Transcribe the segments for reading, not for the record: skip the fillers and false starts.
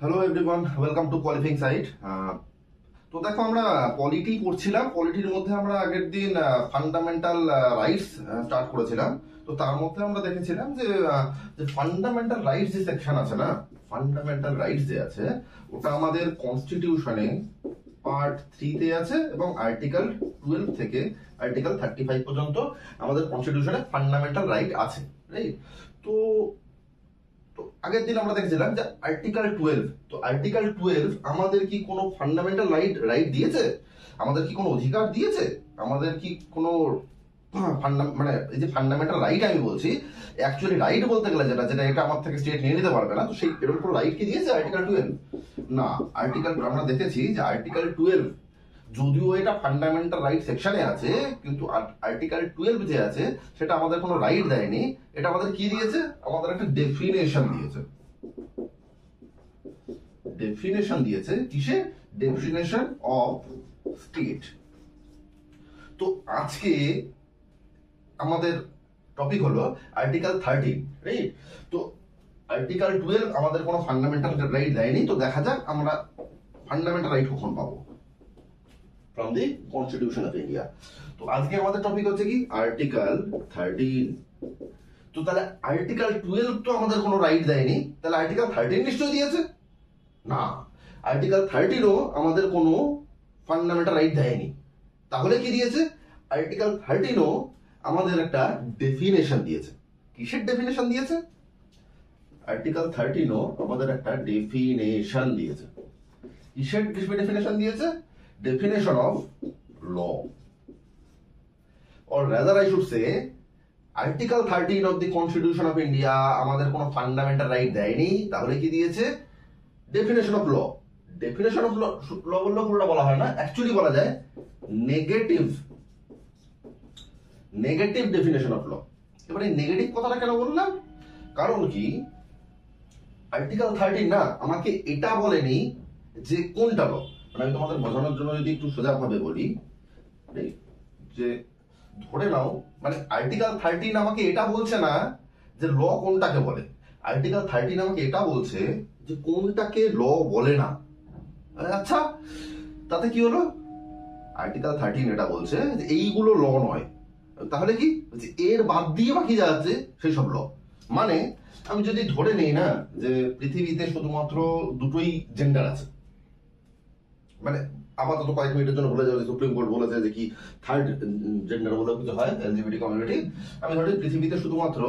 Hello everyone, welcome to qualifying site. তো দেখো, আমরা পলিটি পড়ছিলাম। পলিটির মধ্যে আমরা আগের দিন ফান্ডামেন্টাল রাইটস স্টার্ট করেছিলাম। তো তার মধ্যে আমরা দেখেছিলাম যে ফান্ডামেন্টাল রাইটস যে সেকশন আছে না, ফান্ডামেন্টাল রাইটস যে আছে ওটা আমাদের কনস্টিটিউশনে পার্ট 3 তে আছে এবং আর্টিকেল 12 থেকে আর্টিকেল 35 পর্যন্ত আমাদের কনস্টিটিউশনে ফান্ডামেন্টাল রাইট আছে, রাইট? তো আগের দিন আমরা দেখেছিলাম যে আর্টিকেল 12, তো আর্টিকেল 12 আমাদের কি কোনো ফান্ডামেন্টাল রাইট দিয়েছে? আমাদের কি কোনো অধিকার দিয়েছে? আমাদের কি কোনো মানে এই যে ফান্ডামেন্টাল রাইট আমি বলছি, অ্যাকচুয়ালি রাইট বলতে গেলে যেটা যেটা এটা আমার থেকে স্টেট নিয়ে নিতে পারবে না, তো সেই এরকম কোনো রাইট কি দিয়েছে আর্টিকেল 12? না। আর্টিকেল আমরা দেখেছি যে আর্টিকেল 12 যদিও এটা ফান্ডামেন্টাল রাইট সেকশনে আছে, কিন্তু আর্টিকেল 12 যে আছে সেটা আমাদের কোনো রাইট দেয়নি। এটা আমাদের কি দিয়েছে? আমাদের একটা ডেফিনেশন দিয়েছে। ডেফিনেশন দিয়েছে কিসে? Definition of state. তো আজকে আমাদের টপিক হলো আর্টিকেল 13, রাইট? তো আর্টিকেল 12 আমাদের কোনো ফান্ডামেন্টাল রাইট দেয়নি। তো দেখা যাক আমরা ফান্ডামেন্টাল রাইট কখন পাবো from the Constitution of India. তো আজকে আমাদের টপিক হচ্ছে কি? আর্টিকেল 13। তো তাহলে আর্টিকেল 12 তো আমাদের কোনো রাইট দেয়নি, তাহলে আর্টিকেল 13 নিশ্চয়ই দিয়েছে? না, আর্টিকেল 13 ও আমাদের কোনো ফান্ডামেন্টাল রাইট দেয়নি। তাহলে কি দিয়েছে? আর্টিকেল 13 ও আমাদের একটা ডেফিনেশন দিয়েছে। কিসের ডেফিনেশন দিয়েছে? আর্টিকেল 13 ও আমাদের একটা ডেফিনেশন দিয়েছে। কিসের ডেফিনেশন দিয়েছে? Definition of law, or rather I should say Article 13 of the Constitution of India আমাদের কোনো ফান্ডামেন্টাল রাইট দেয়নি। তাহলে কি দিয়েছে? Definition of law. Definition of law বললে পুরোটা বলা হয় না, অ্যাকচুয়ালি বলা যায় নেগেটিভ ডেফিনেশন অফ ল। এবারে নেগেটিভ কথাটা কেন বললাম? কারণ কি, আর্টিকেল 13 না আমাকে এটা বলেনি যে কোনটা ল। আমি তোমাদের বোঝানোর জন্য যদি একটু সোজাভাবে বলি, যে ধরে নাও, মানে আর্টিকেল 13 আমাকে এটা বলছে না যে ল কোনটাকে বলে। আর্টিকেল 13 আমাকে এটা বলছে যে কোনটাকে ল বলে না। আচ্ছা, তাতে কি হলো? আর্টিকেল 13 এটা বলছে যে এইগুলো ল নয়। তাহলে কি, এর বাদ দিয়ে বাকি যা আছে সেই সব ল। মানে আমি যদি ধরে নেই না যে পৃথিবীতে শুধুমাত্র দুটোই জেন্ডার আছে, মানে আপাতত কয়েক মিনিটের জন্য বলে যাবে সুপ্রিম কোর্ট বলেছে যে কি থার্ড জেন্ডার বলে কিছু হয়, এলজিবিটি কমিউনিটি। আমি ধরি পৃথিবীতে শুধুমাত্র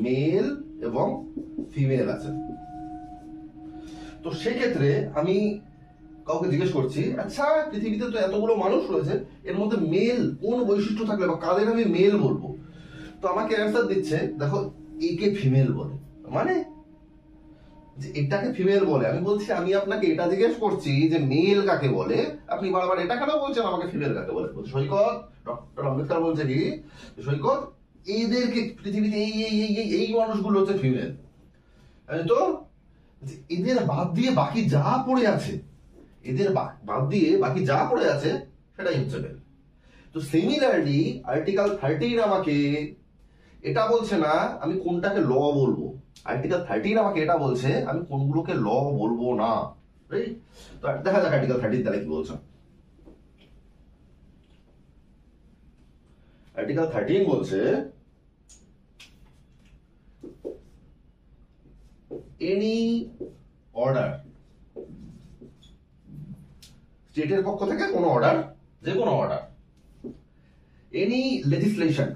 মেল এবং ফিমেল আছে। তো সেক্ষেত্রে আমি কাউকে জিজ্ঞেস করছি, আচ্ছা পৃথিবীতে তো এতগুলো মানুষ রয়েছে, এর মধ্যে মেল কোন বৈশিষ্ট্য থাকলে বা কাদের আমি মেল বলবো? তো আমাকে অ্যান্সার দিচ্ছে, দেখো একে ফিমেল বলে, মানে এটাকে ফিমেল বলে। আমি বলছি আমি আপনাকে এটা জিজ্ঞেস করছি যে মেল কাকে বলে, আপনি বারবার এটা কেন বলছেন আমাকে ফিমেল কাকে বলে? সৈকত, ডক্টর আম্বেদকর বলছে কি, সৈকত এদেরকে পৃথিবীতে এই মানুষগুলো হচ্ছে ফিমেল, তো এদের বাদ দিয়ে বাকি যা পড়ে আছে, এদের বাদ দিয়ে বাকি যা পড়ে আছে সেটাই হচ্ছে মেল। তো সিমিলারলি আর্টিকেল 13 আমাকে এটা বলছে না আমি কোনটাকে ল বলবো। আর্টিকেল 13 আমাকে এটা বলছে আমি কোনগুলোকে ল বলবো না, রাইট? তো দেখা যাক আর্টিকেল 13 তাহলে কি বলছে। আর্টিকেল 13 বলছে এনি অর্ডার, স্টেটের পক্ষ থেকে কোনো অর্ডার, যে কোনো অর্ডার, এনি লেজিসলেশন,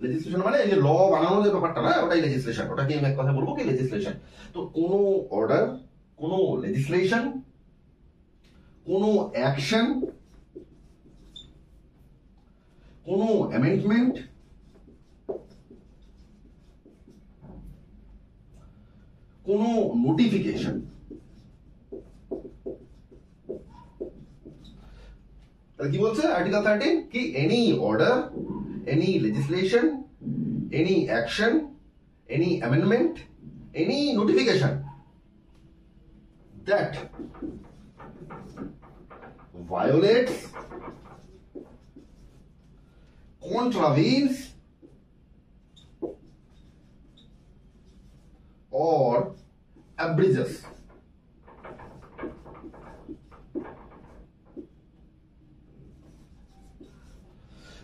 লেজিসলেশন মানে এই যে ল বানানো যে ব্যাপারটা না, ওটাই লেজিসলেশন। ওটাকে আমি এক কথা বলবো কি লেজিসলেশন। তো কোনো অর্ডার, কোনো লেজিসলেশন, কোনো অ্যাকশন, কোনো অ্যামেন্ডমেন্ট, কোনো নোটিফিকেশন, তাহলে কি বলছে আর্টিকেল 13? কি any order, any legislation, any action, any amendment, any notification that violates, contravenes or abridges.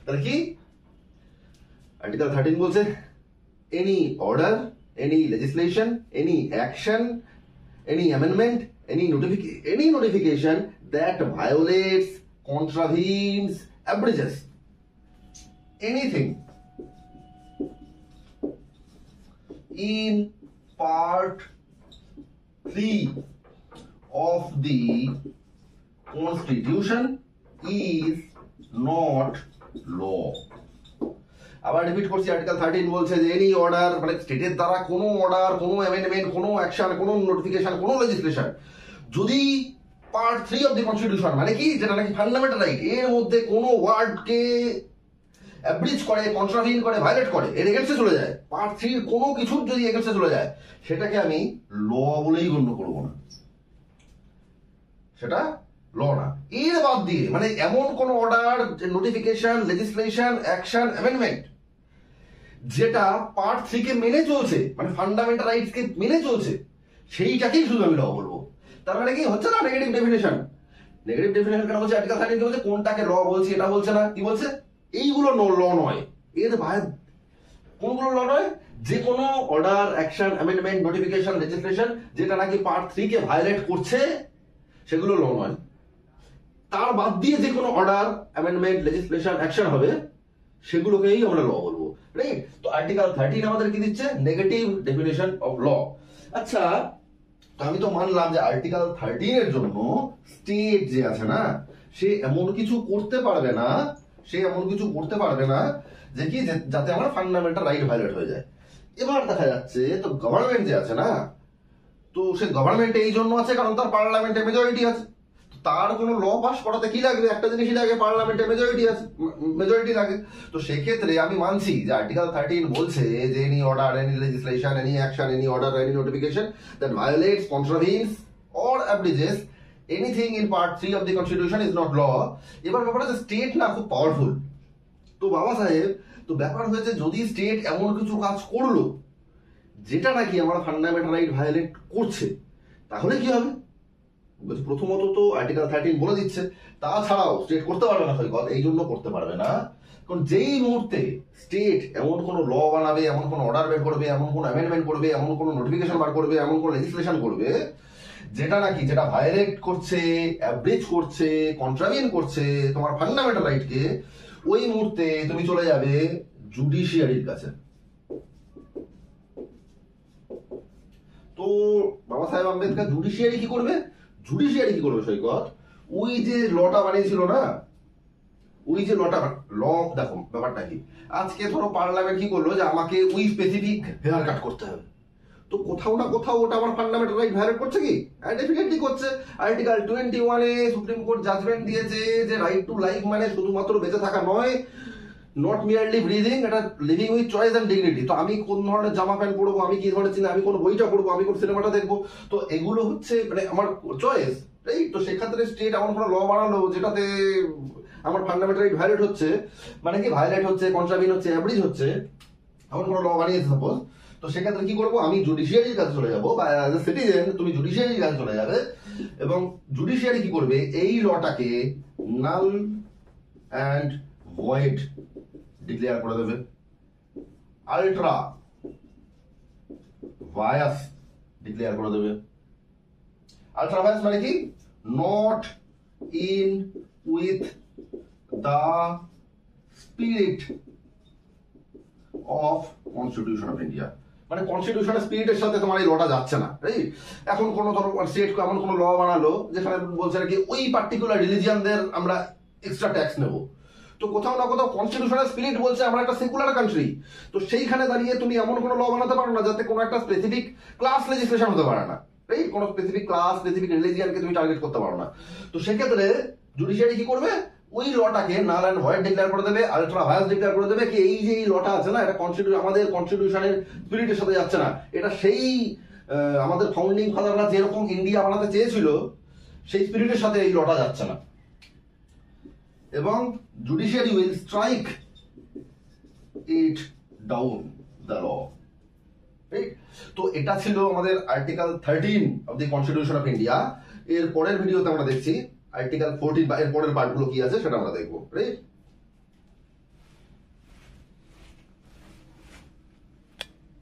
তাহলে কি আর্টিকেল 13 বলছে any order, any legislation, any action, any amendment, any notification that violates, contravenes, abridges anything in part 3 of the Constitution is not law. আবার repeat করছি, article 13 বলছে যে any order, মানে স্টেটের দ্বারা কোনো অর্ডার, কোনো অ্যামেন্ডমেন্ট, কোনো অ্যাকশন, কোনো নোটিফিকেশন, কোনো লেজিসলেশন যদি পার্ট 3 অফ দি কনস্টিটিউশন, মানে কি যেটা নাকি ফান্ডামেন্টাল রাইট, এর মধ্যে কোনো ওয়ার্ডকে অ্যাব্রিজ করে, কন্ট্রাভিন করে, ভায়োলেট করে, এর এগেন্সটে চলে যায়, পার্ট 3 কোনো কিছুর যদি এগেন্সটে চলে যায়, সেটাকে আমি ল বলেই গণ্য করব না, সেটা ল না। এর বাদ দিয়ে মানে এমন কোন order, notification, legislation, action, amendment যেটা পার্ট 3 কে মেনে চলছে, মানে ফান্ডামেন্টাল রাইটস কে মেনে চলছে, সেইটাকেই শুধু আমি ল বলবো। তার মানে কি হচ্ছে না নেগেটিভ ডেফিনেশন। নেগেটিভ ডেফিনেশন কেন বলছে আর্টিকেল 13 বলছে কোনটাকে ল বলছি এটা বলছে না, কি বলছে এইগুলো ল নয়। এর বাইরে কোনগুলো ল নয়? যে কোনো order, action, amendment, notification, legislation যেটা নাকি পার্ট 3 কে ভায়োলেট করছে সেগুলো ল নয়। তার বাদ দিয়ে যে কোনো অর্ডার, অ্যামেন্ডমেন্ট, লেজিসলেশন, অ্যাকশন হবে সেগুলোকেই আমরা ল বলবো, রাইট? তো আর্টিকেল 13 আমাদের কি দিচ্ছে? Negative definition of law. আচ্ছা, আমি তো মানলাম যে আর্টিকেল 13 এর জন্য স্টেট যে আছে না, সে এমন কিছু করতে পারবে না, যে কি যাতে আমার ফান্ডামেন্টাল রাইট ভায়োলেট হয়ে যায়। এবার দেখা যাচ্ছে তো গভর্নমেন্ট যে আছে না, তো সে গভর্নমেন্ট এই জন্য আছে কারণ তার পার্লামেন্টে মেজরিটি আছে। তার কোনো ল পাস করাতে কি লাগবে? একটা জিনিসই লাগে, পার্লামেন্টে মেজরিটি আছে, মেজরিটি লাগে। তো সেক্ষেত্রে আমি মানছি যে আর্টিকেল 13 বলছে যে any order, any legislation, any action, any order, any notification that violates, contravenes or abridges anything in part 3 of the constitution is not law. এবার ব্যাপারটা যে স্টেট না খুব পাওয়ারফুল। তো বাবা সাহেব, তো ব্যাপার হয়েছে যদি স্টেট এমন কিছু কাজ করলো যেটা নাকি আমার ফান্ডামেন্টাল রাইট ভায়োলেট করছে, তাহলে কি হবে? প্রথমত তো আর্টিকেল 13 বলে দিচ্ছে, তাছাড়াও স্টেট করতে পারবে না সৈকত। এই জন্য করতে পারবে না কারণ যেই মুহূর্তে স্টেট এমন কোন ল বানাবে, এমন কোন অর্ডার বের করবে, এমন কোন অ্যামেন্ডমেন্ট করবে, এমন কোন নোটিফিকেশন বার করবে, এমন কোন লেজিসলেশন করবে যেটা ভায়োলেট করছে, অ্যাব্রিজ করছে, কন্ট্রাভিন করছে তোমার ফান্ডামেন্টাল রাইটকে, ওই মুহূর্তে তুমি চলে যাবে জুডিশিয়ারির কাছে। তো বাবা সাহেব আম্বেদকর জুডিশিয়ারি কি করবে সৈকত? ওই যে লটা বানিয়েছিল না, ওই যে লটা ল, দেখো ব্যাপারটা কি, আজকে ধরো পার্লামেন্ট কি করলো যে আমাকে ওই স্পেসিফিক হেয়ার কাট করতে হবে, তো কোথাও না কোথাও ওটা আমার ফান্ডামেন্টাল রাইট ভায়োলেট করছে কি? ডেফিনেটলি করছে। আর্টিকেল 21 এ সুপ্রিম কোর্ট জাজমেন্ট দিয়েছে যে রাইট টু লাইফ মানে শুধুমাত্র বেঁচে থাকা নয়, নট মিয়ারলি ব্রিদিং, এটা living with choice and dignity. তো আমি কোন ধরনের জামা প্যান্ট পরবো, আমি কি ধরনের চিন্তা, আমি কোন বইটা পড়বো, আমি কোন সিনেমাটা দেখবো, তো এগুলো হচ্ছে মানে আমার চয়েস, রাইট? তো সেক্ষেত্রে স্টেট এমন কোনো ল বানালো যেটাতে আমার ফান্ডামেন্টাল রাইট ভায়োলেট হচ্ছে, মানে কি ভায়োলেট হচ্ছে, কন্ট্রাভিন হচ্ছে, অ্যাব্রিজ হচ্ছে, এমন কোনো ল বানিয়েছে সাপোজ, তো সেক্ষেত্রে কি করবো? আমি জুডিশিয়ারির কাছে চলে যাবো, বা অ্যাজ এ সিটিজেন তুমি জুডিশিয়ারির কাছে চলে যাবে, এবং জুডিশিয়ারি কি করবে? এই লটাকে নাল অ্যান্ড ভয়েড ডিক্লেয়ার করে দেবে, আলট্রা ভায়াস ডিক্লেয়ার করে দেবে। আলট্রা ভায়াস মানে কি? Not in with the spirit of constitution of India, মানে কনস্টিটিউশনের স্পিরিটের সাথে তোমার এই লটা যাচ্ছে না, রাইট? এখন কোন ধরো স্টেট এমন কোন ল বানালো যেখানে বলছে নাকি ওই পার্টিকুলার রিলিজিয়ানদের আমরা এক্সট্রা ট্যাক্স নেব, তো কোথাও না কোথাও কনস্টিটিউশনাল স্পিরিট বলছে আমরা একটা সেকুলার কান্ট্রি, তো সেইখানে দাঁড়িয়ে তুমি এমন কোনো ল বানাতে পারো না যাতে কোনো একটা স্পেসিফিক ক্লাস লেজিসলেশন হতে পারে না, রাইট? কোনো স্পেসিফিক ক্লাস, স্পেসিফিক রিলিজিয়ানকে তুমি টার্গেট করতে পারো না। তো সেক্ষেত্রে জুডিশিয়ারি কি করবে? ওই লটাকে নাল অ্যান্ড ভয়েড ডিক্লেয়ার করে দেবে, আলট্রা ভায়াস ডিক্লেয়ার করে দেবে, কি এই যে এই লটা আছে না, এটা আমাদের কনস্টিটিউশনের স্পিরিটের সাথে যাচ্ছে না, এটা সেই আমাদের ফাউন্ডিং ফাদাররা যেরকম ইন্ডিয়া বানাতে চেয়েছিল সেই স্পিরিটের সাথে এই লটা যাচ্ছে না, এবং judiciary will strike it down the law, right? তো এটা ছিল আমাদের article 13 of the constitution of India. এর পরের ভিডিওতে আমরা দেখছি আর্টিকেল 14 বা এর পরের পার্টগুলো কি আছে সেটা আমরা দেখবো, রাইট?